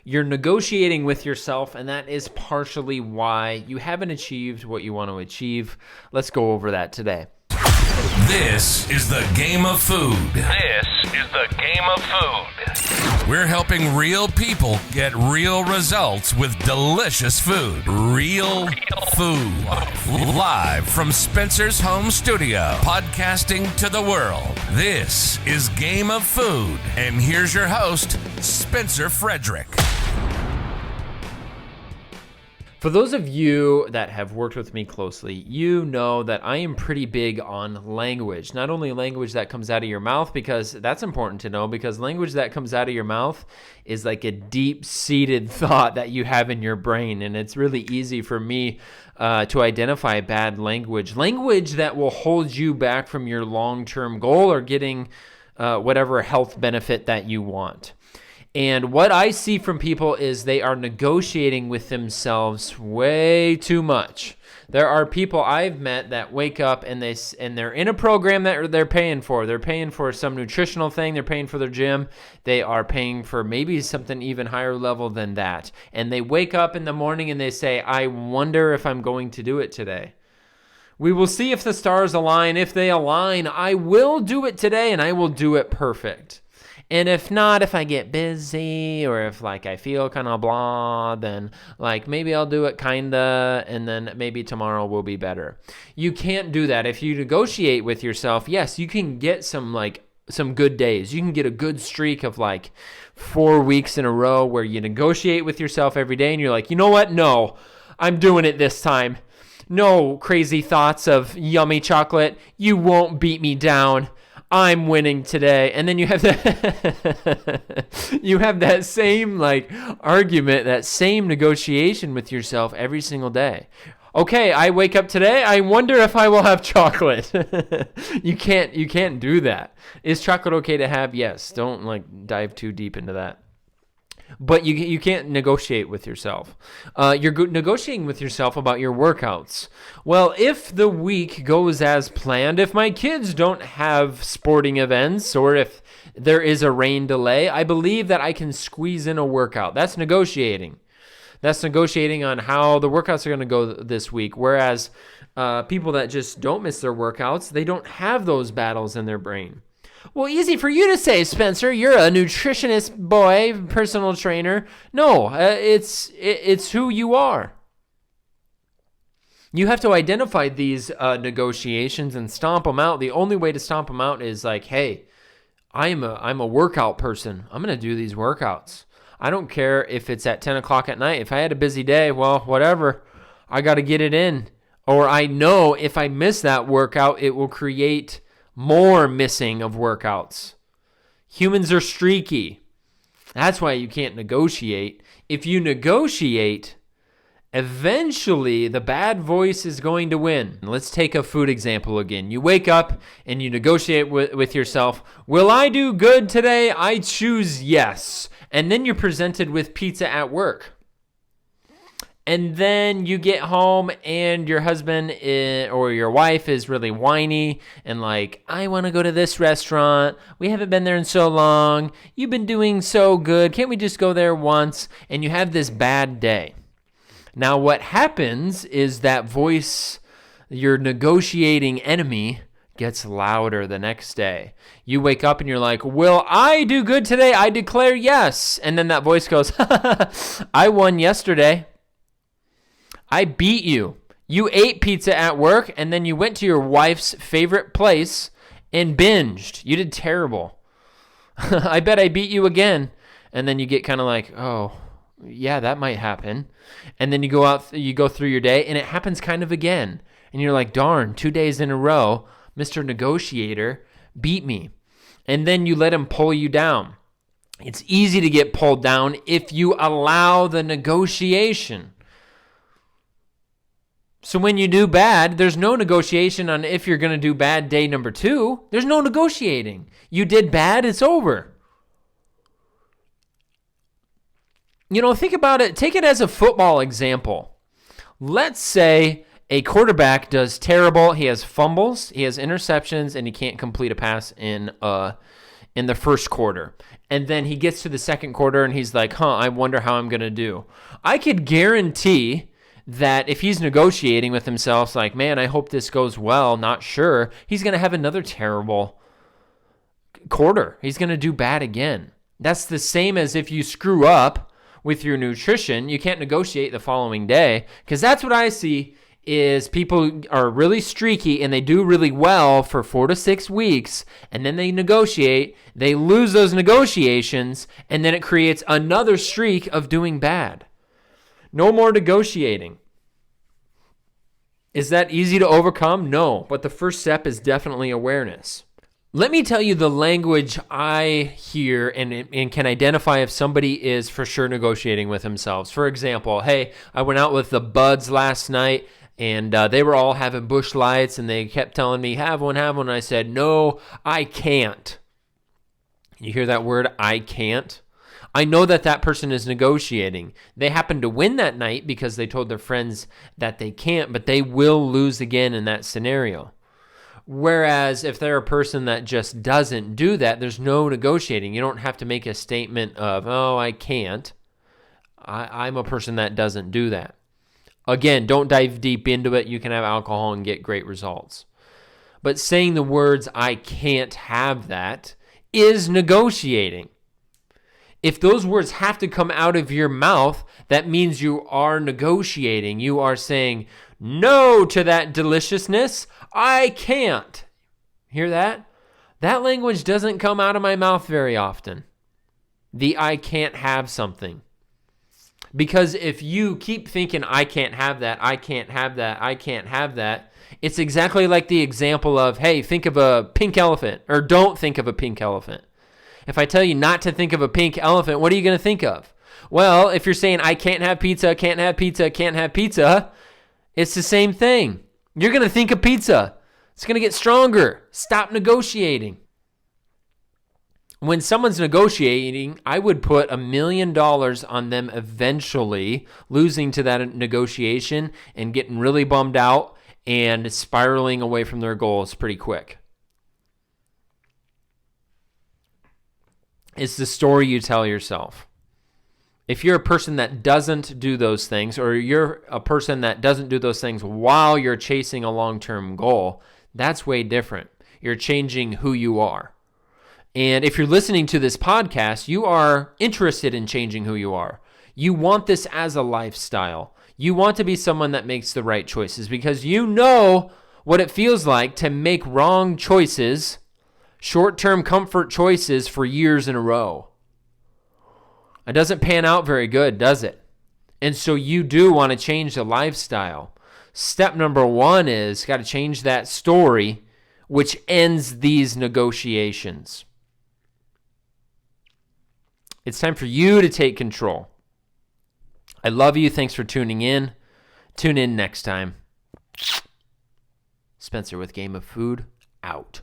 You're negotiating with yourself, and that is partially why you haven't achieved what you want to achieve. Let's go over that today. This is the Game of Food. We're helping real people get real results with delicious food. Real food. Live from Spencer's home studio, podcasting to the world. This is Game of Food. And here's your host, Spencer Frederick. For those of you that have worked with me closely, you know that I am pretty big on language. Not only language that comes out of your mouth, because that's important to know, because language that comes out of your mouth is like a deep-seated thought that you have in your brain, and it's really easy for me to identify bad language. Language that will hold you back from your long-term goal or getting whatever health benefit that you want. And what I see from people is they are negotiating with themselves way too much. There are people I've met that wake up and they're in a program that they're paying for. They're paying for some nutritional thing. They're paying for their gym. They are paying for maybe something even higher level than that. And they wake up in the morning and they say, I wonder if I'm going to do it today. We will see if the stars align. If they align, I will do it today and I will do it perfect. And if not, if I get busy or if I feel kind of blah, then maybe I'll do it kinda, and then maybe tomorrow will be better. You can't do that. If you negotiate with yourself, yes, you can get some good days. You can get a good streak of 4 weeks in a row where you negotiate with yourself every day and you're like, you know what? No, I'm doing it this time. No crazy thoughts of yummy chocolate. You won't beat me down. I'm winning today. And then you have that same argument, that same negotiation with yourself every single day. Okay, I wake up today, I wonder if I will have chocolate. You can't do that. Is chocolate okay to have? Yes. Don't dive too deep into that. But you can't negotiate with yourself. You're negotiating with yourself about your workouts. Well, if the week goes as planned, if my kids don't have sporting events, or if there is a rain delay, I believe that I can squeeze in a workout. That's negotiating. That's negotiating on how the workouts are going to go this week. Whereas people that just don't miss their workouts, they don't have those battles in their brain. Well, easy for you to say, Spencer. You're a nutritionist boy, personal trainer. No, it's who you are. You have to identify these negotiations and stomp them out. The only way to stomp them out is hey, I'm a workout person. I'm going to do these workouts. I don't care if it's at 10 o'clock at night. If I had a busy day, well, whatever. I got to get it in. Or I know if I miss that workout, it will create more missing of workouts. Humans are streaky. That's why you can't negotiate. If you negotiate, eventually the bad voice is going to win. Let's take a food example again. You wake up and you negotiate with yourself. Will I do good today? I choose yes. And then you're presented with pizza at work. And then you get home and your husband or your wife is really whiny and I want to go to this restaurant. We haven't been there in so long. You've been doing so good. Can't we just go there once? And you have this bad day. Now what happens is that voice, your negotiating enemy, gets louder the next day. You wake up and you're like, will I do good today? I declare yes. And then that voice goes, I won yesterday. I beat you. You ate pizza at work, and then you went to your wife's favorite place and binged. You did terrible. I bet I beat you again. And then you get kind of oh, yeah, that might happen. And then you go through your day, and it happens kind of again. And you're like, darn, 2 days in a row, Mr. Negotiator beat me. And then you let him pull you down. It's easy to get pulled down if you allow the negotiation. So when you do bad, there's no negotiation on if you're going to do bad day number 2. There's no negotiating. You did bad, it's over. Think about it. Take it as a football example. Let's say a quarterback does terrible. He has fumbles, he has interceptions, and he can't complete a pass in in the first quarter. And then he gets to the second quarter and he's like, I wonder how I'm going to do. I could guarantee that if he's negotiating with himself, like, man, I hope this goes well, not sure, he's going to have another terrible quarter. He's going to do bad again. That's the same as if you screw up with your nutrition, you can't negotiate the following day, because that's what I see is people are really streaky and they do really well for 4 to 6 weeks, and then they negotiate, they lose those negotiations, and then it creates another streak of doing bad. No more negotiating. Is that easy to overcome? No, but the first step is definitely awareness. Let me tell you the language I hear and can identify if somebody is for sure negotiating with themselves. For example, hey, I went out with the buds last night and they were all having Busch Lights and they kept telling me, have one. And I said, no, I can't. You hear that word, I can't? I know that person is negotiating. They happen to win that night because they told their friends that they can't, but they will lose again in that scenario. Whereas if they're a person that just doesn't do that, there's no negotiating. You don't have to make a statement of, oh, I can't. I'm a person that doesn't do that. Again, don't dive deep into it. You can have alcohol and get great results. But saying the words, I can't have that, is negotiating. If those words have to come out of your mouth, that means you are negotiating. You are saying no to that deliciousness. I can't. Hear that? That language doesn't come out of my mouth very often. The I can't have something. Because if you keep thinking, I can't have that, I can't have that, I can't have that, it's exactly like the example of, hey, think of a pink elephant, or don't think of a pink elephant. If I tell you not to think of a pink elephant, what are you going to think of? Well, if you're saying, I can't have pizza, can't have pizza, can't have pizza, it's the same thing. You're going to think of pizza. It's going to get stronger. Stop negotiating. When someone's negotiating, I would put $1 million on them eventually losing to that negotiation and getting really bummed out and spiraling away from their goals pretty quick. It's the story you tell yourself. If you're a person that doesn't do those things, or you're a person that doesn't do those things while you're chasing a long-term goal, that's way different. You're changing who you are. And if you're listening to this podcast, you are interested in changing who you are. You want this as a lifestyle. You want to be someone that makes the right choices because you know what it feels like to make wrong choices, short-term comfort choices for years in a row. It doesn't pan out very good, does it? And so you do want to change the lifestyle. Step number 1 is got to change that story, which ends these negotiations. It's time for you to take control. I love you. Thanks for tuning in. Tune in next time. Spencer with Game of Food, out.